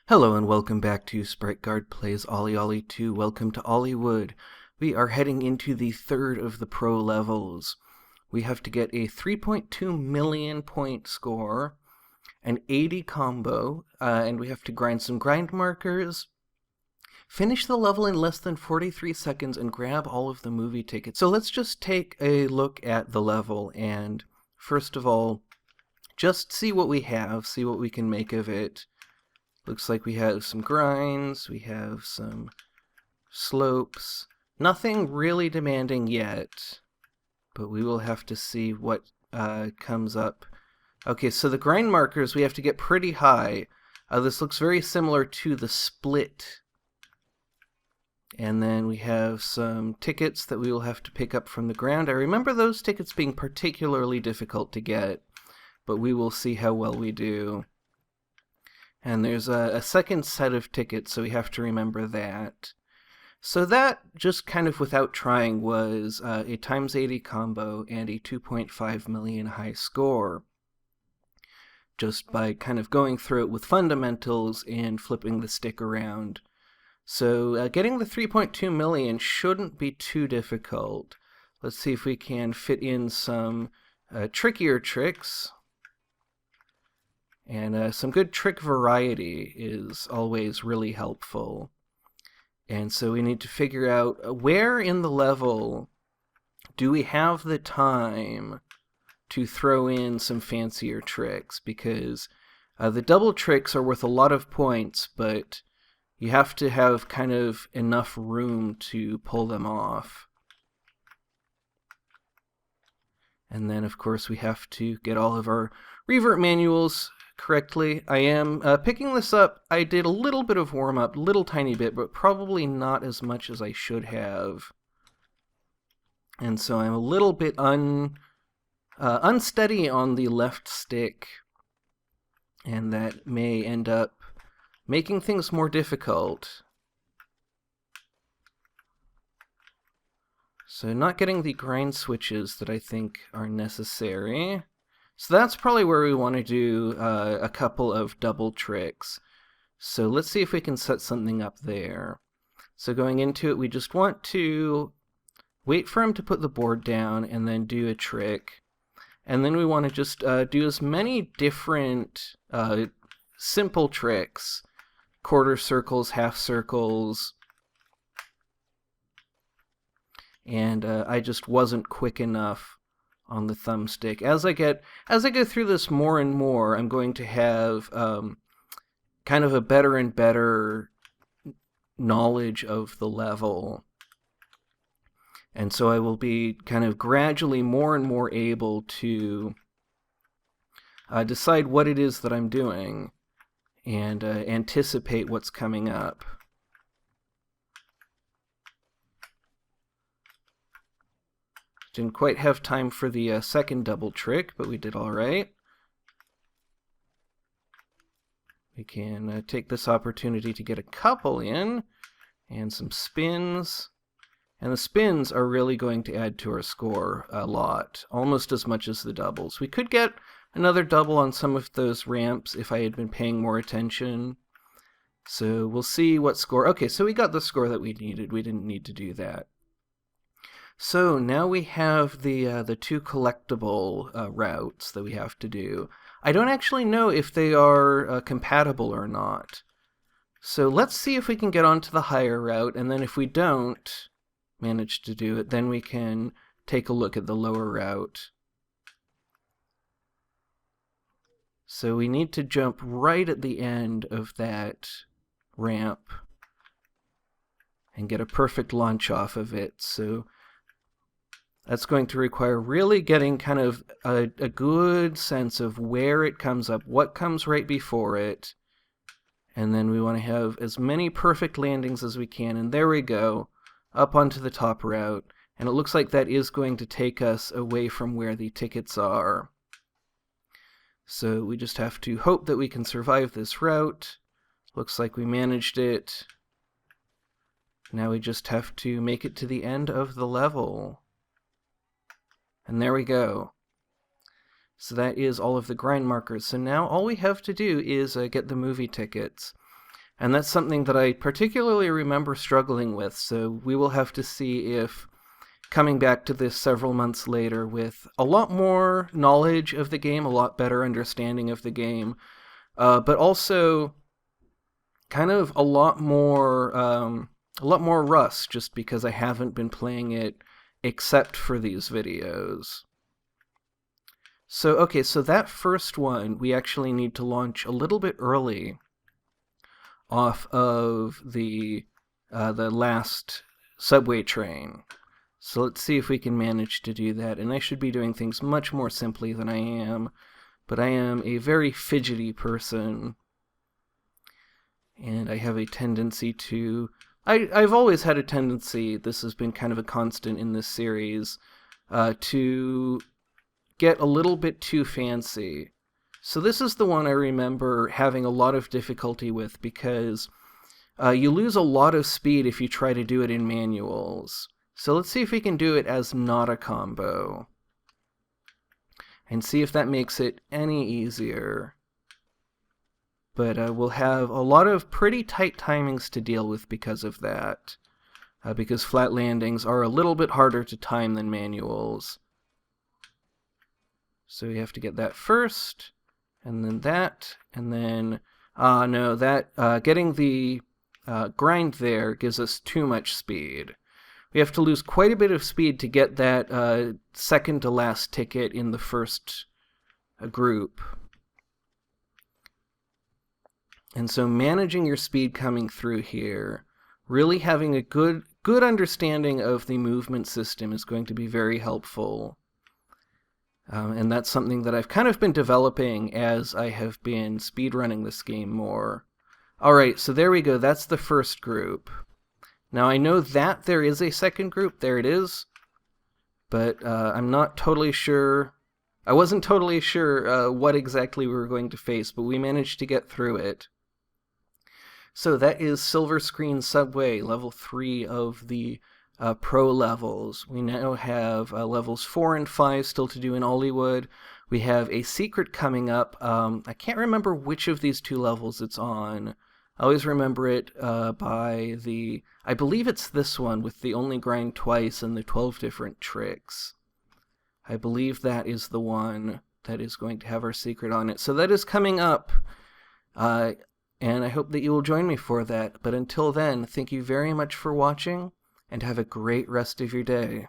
Hello and welcome back to SpriteGuard Plays OlliOlli 2. Welcome to Olliwood. We are heading into the third of the pro levels. We have to get a 3.2 million point score, an 80 combo, and we have to grind some grind markers, finish the level in less than 43 seconds, and grab all of the movie tickets. So let's just take a look at the level and, first of all, just see what we have, see what we can make of it. Looks like we have some grinds, we have some slopes. Nothing really demanding yet, but we will have to see what comes up. Okay, so the grind markers we have to get pretty high. This looks very similar to the split. And then we have some tickets that we will have to pick up from the ground. I remember those tickets being particularly difficult to get, but we will see how well we do. And there's a second set of tickets, so we have to remember that. So that, just kind of without trying, was a times 80 combo and a 2.5 million high score. Just by kind of going through it with fundamentals and flipping the stick around. So getting the 3.2 million shouldn't be too difficult. Let's see if we can fit in some trickier tricks. And some good trick variety is always really helpful. And so we need to figure out where in the level do we have the time to throw in some fancier tricks, because the double tricks are worth a lot of points, but you have to have kind of enough room to pull them off. And then, of course, we have to get all of our revert manuals correctly. I am picking this up. I did a little bit of warm-up, little tiny bit, but probably not as much as I should have. And so I'm a little bit unsteady on the left stick, and that may end up making things more difficult. So not getting the grind switches that I think are necessary. So that's probably where we want to do a couple of double tricks. So let's see if we can set something up there. So going into it, we just want to wait for him to put the board down and then do a trick. And then we want to just do as many different simple tricks. Quarter circles, half circles. And I just wasn't quick enough on the thumbstick. As I go through this more and more, I'm going to have kind of a better and better knowledge of the level. And so I will be kind of gradually more and more able to decide what it is that I'm doing and anticipate what's coming up. Didn't quite have time for the second double trick, but we did all right. We can take this opportunity to get a couple in, and some spins. And the spins are really going to add to our score a lot, almost as much as the doubles. We could get another double on some of those ramps if I had been paying more attention. So we'll see what score. Okay, so we got the score that we needed. We didn't need to do that. So now we have the two collectible routes that we have to do. I don't actually know if they are compatible or not. So let's see if we can get onto the higher route, and then if we don't manage to do it, then we can take a look at the lower route. So we need to jump right at the end of that ramp and get a perfect launch off of it. So that's going to require really getting kind of a good sense of where it comes up, what comes right before it, and then we want to have as many perfect landings as we can, and there we go, up onto the top route, and it looks like that is going to take us away from where the tickets are. So we just have to hope that we can survive this route. Looks like we managed it. Now we just have to make it to the end of the level. And there we go. So that is all of the grind markers. So now all we have to do is get the movie tickets. And that's something that I particularly remember struggling with, so we will have to see if coming back to this several months later with a lot more knowledge of the game, a lot better understanding of the game, but also kind of a lot more rust, just because I haven't been playing it except for these videos. So, okay, so that first one we actually need to launch a little bit early off of the last subway train. So let's see if we can manage to do that. And I should be doing things much more simply than I am, but I am a very fidgety person, and I have a tendency to... I've always had a tendency, this has been kind of a constant in this series, to get a little bit too fancy. So this is the one I remember having a lot of difficulty with, because you lose a lot of speed if you try to do it in manuals. So let's see if we can do it as not a combo, and see if that makes it any easier. But we'll have a lot of pretty tight timings to deal with because of that, because flat landings are a little bit harder to time than manuals. So we have to get that first, and then that, and then, no, that, getting the grind there gives us too much speed. We have to lose quite a bit of speed to get that second to last ticket in the first group. And so managing your speed coming through here, really having a good understanding of the movement system is going to be very helpful. And that's something that I've kind of been developing as I have been speedrunning this game more. Alright, so there we go, that's the first group. Now I know that there is a second group, there it is, but I'm not totally sure. I wasn't totally sure what exactly we were going to face, but we managed to get through it. So that is Silver Screen Subway, level 3 of the pro levels. We now have levels 4 and 5 still to do in Olliwood. We have a secret coming up. I can't remember which of these two levels it's on. I always remember it by the... I believe it's this one with the only grind twice and the 12 different tricks. I believe that is the one that is going to have our secret on it. So that is coming up. And I hope that you will join me for that. But until then, thank you very much for watching, and have a great rest of your day.